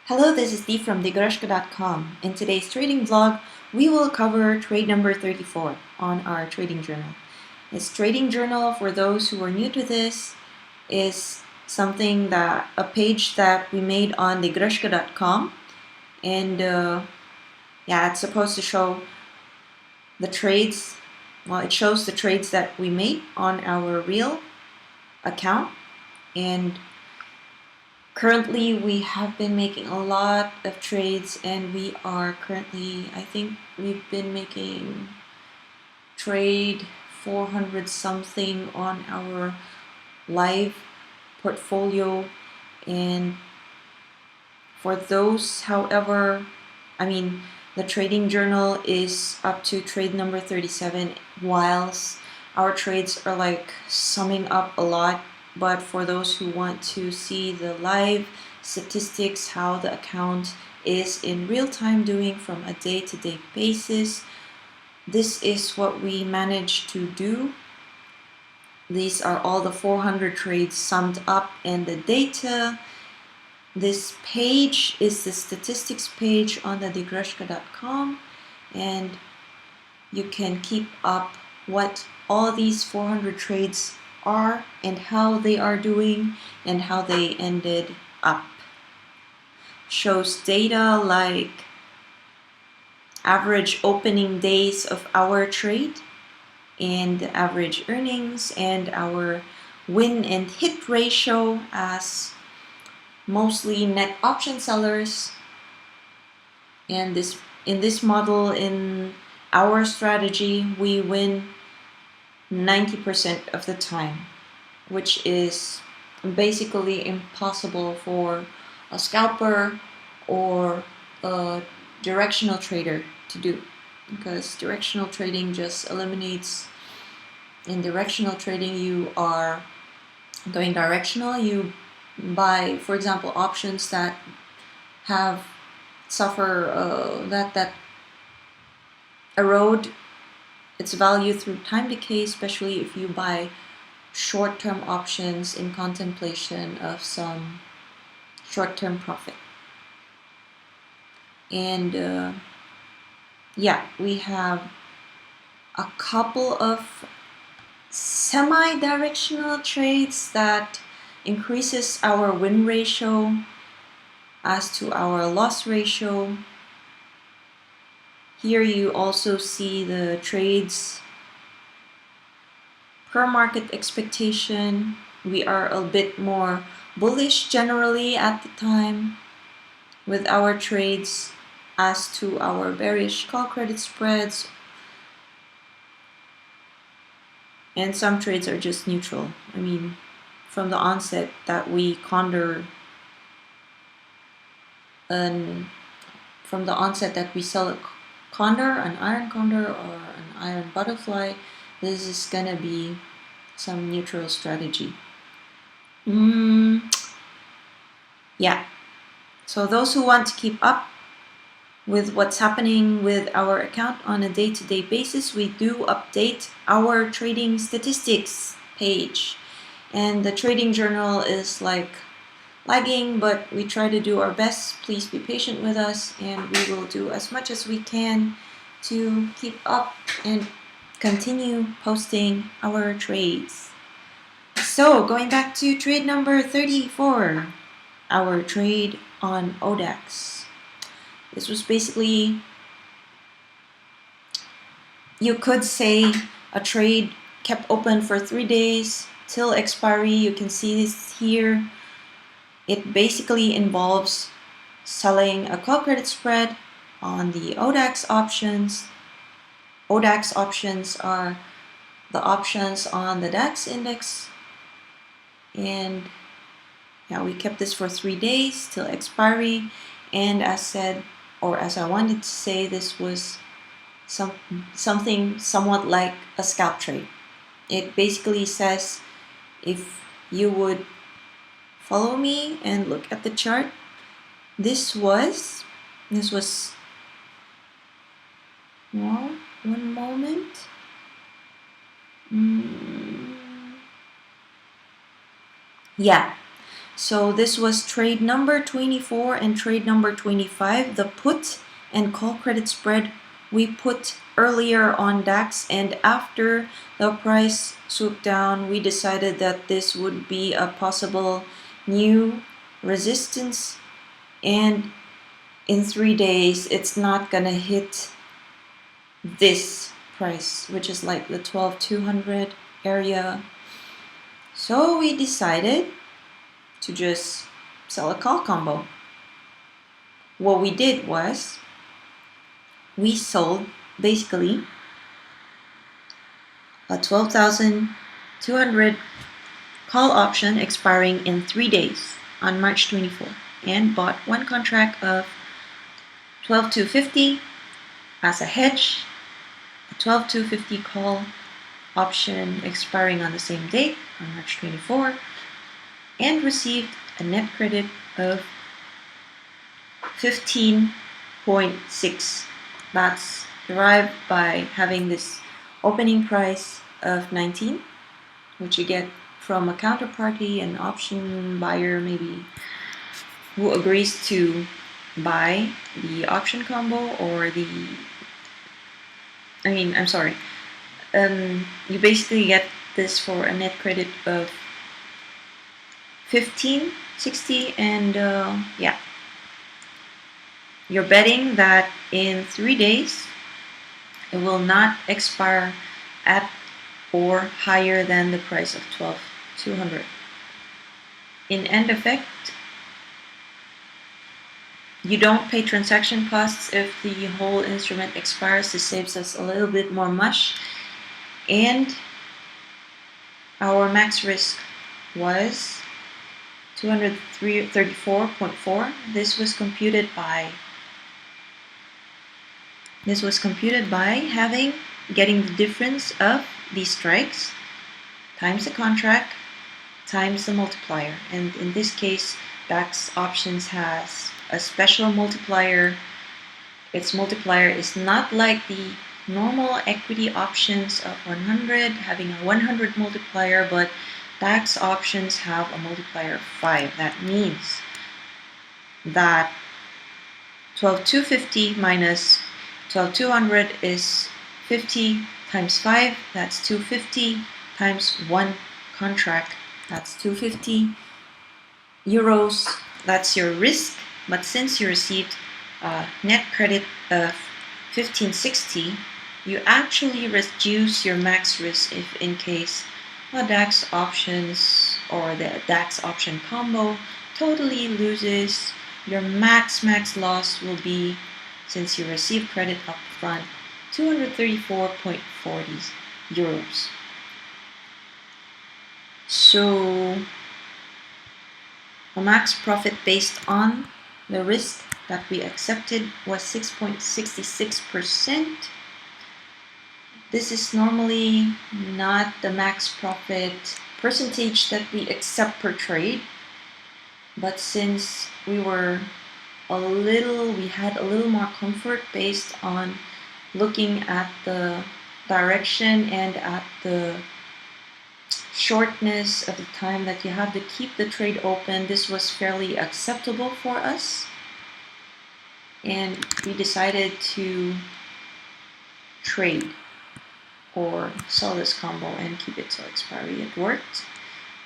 Hello, this is Dee from thegreshka.com. In today's trading vlog, we will cover trade number 34 on our trading journal. This trading journal, for those who are new to this, is a page that we made on thegreshka.com, and it's supposed to show the trades. Well, it shows the trades that we made on our real account, and currently, we have been making a lot of trades, and we are currently, I think we've been making trade 400 something on our live portfolio. And for those, however, the trading journal is up to trade number 37, whilst our trades are like summing up a lot. But for those who want to see the live statistics, how the account is in real time doing from a day-to-day basis, this is what we managed to do. These are all the 400 trades summed up in the data. This page is the statistics page on the thegreshka.com, and you can keep up what all these 400 trades are and how they are doing and how they ended up. Shows data like average opening days of our trade and the average earnings and our win and hit ratio, as mostly net option sellers. And in this model, in our strategy, we win 90% of the time, which is basically impossible for a scalper or a directional trader to do, because directional trading just eliminates. In directional trading, you are going directional. You buy, for example, options that that erode its value through time decay, especially if you buy short-term options in contemplation of some short-term profit. And we have a couple of semi-directional trades that increases our win ratio as to our loss ratio. Here you also see the trades per market expectation. We are a bit more bullish generally at the time with our trades as to our bearish call credit spreads. And some trades are just neutral. From the onset that we sell a condor, an iron condor or an iron butterfly, this is gonna be some neutral strategy. So those who want to keep up with what's happening with our account on a day-to-day basis, we do update our trading statistics page, and the trading journal is like lagging, but we try to do our best. Please be patient with us, and we will do as much as we can to keep up and continue posting our trades. So going back to trade number 34, our trade on ODAX. This was basically, you could say, a trade kept open for 3 days till expiry. You can see this here. It basically involves selling a call credit spread on the ODAX options. ODAX options are the options on the DAX index. And we kept this for 3 days till expiry. And as I wanted to say, this was something somewhat like a scalp trade. It basically says, if you would follow me and look at the chart, this was one moment. So this was trade number 24 and trade number 25, the put and call credit spread we put earlier on DAX, and after the price swooped down, we decided that this would be a possible new resistance, and in 3 days it's not gonna hit this price, which is like the 12,200 area. So we decided to just sell a call combo. What we did was we sold basically a 12,200 call option expiring in 3 days on March 24, and bought one contract of 12,250 as a hedge, a 12,250 call option expiring on the same date on March 24, and received a net credit of 15.6. That's derived by having this opening price of 19, which you get from a counterparty, an option buyer maybe, who agrees to buy the option combo or you basically get this for a net credit of 15.60, and yeah, you're betting that in 3 days it will not expire at or higher than the price of 12,200. In end effect, you don't pay transaction costs if the whole instrument expires. This saves us a little bit more mush, and our max risk was 234.4. This was computed by getting the difference of these strikes times the contract times the multiplier. And in this case, DAX options has a special multiplier. Its multiplier is not like the normal equity options of 100 having a 100 multiplier, but DAX options have a multiplier of 5. That means that 12,250 minus 12,200 is 50 times 5. That's 250 times 1 contract. That's 250 euros. That's your risk. But since you received a net credit of 1560, you actually reduce your max risk if in case the DAX options or the DAX option combo totally loses. Your max loss will be, since you receive credit up front, 234.40 euros. So a max profit based on the risk that we accepted was 6.66%. This is normally not the max profit percentage that we accept per trade, but since we had a little more comfort based on looking at the direction and at the shortness of the time that you have to keep the trade open, this was fairly acceptable for us, and we decided to trade or sell this combo and keep it till expiry. It worked,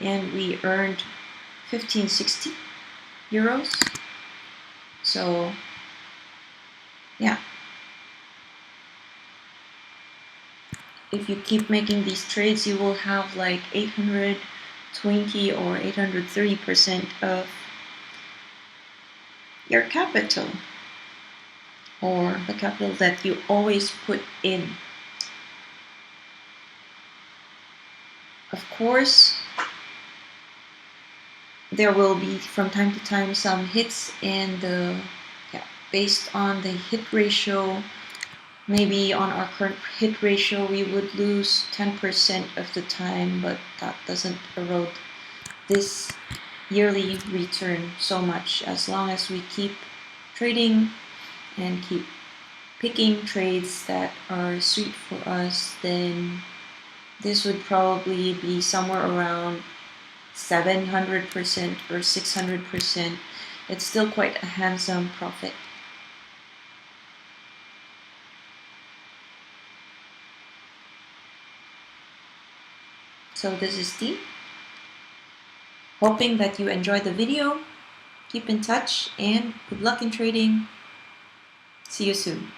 and we earned 1560 euros. So yeah, if you keep making these trades, you will have like 820 or 830% of your capital, or the capital that you always put in. Of course, there will be from time to time some hits, and based on the hit ratio, maybe on our current hit ratio we would lose 10% of the time, but that doesn't erode this yearly return so much. As long as we keep trading and keep picking trades that are sweet for us, then this would probably be somewhere around 700% or 600%, it's still quite a handsome profit. So this is T. Hoping that you enjoyed the video. Keep in touch and good luck in trading. See you soon.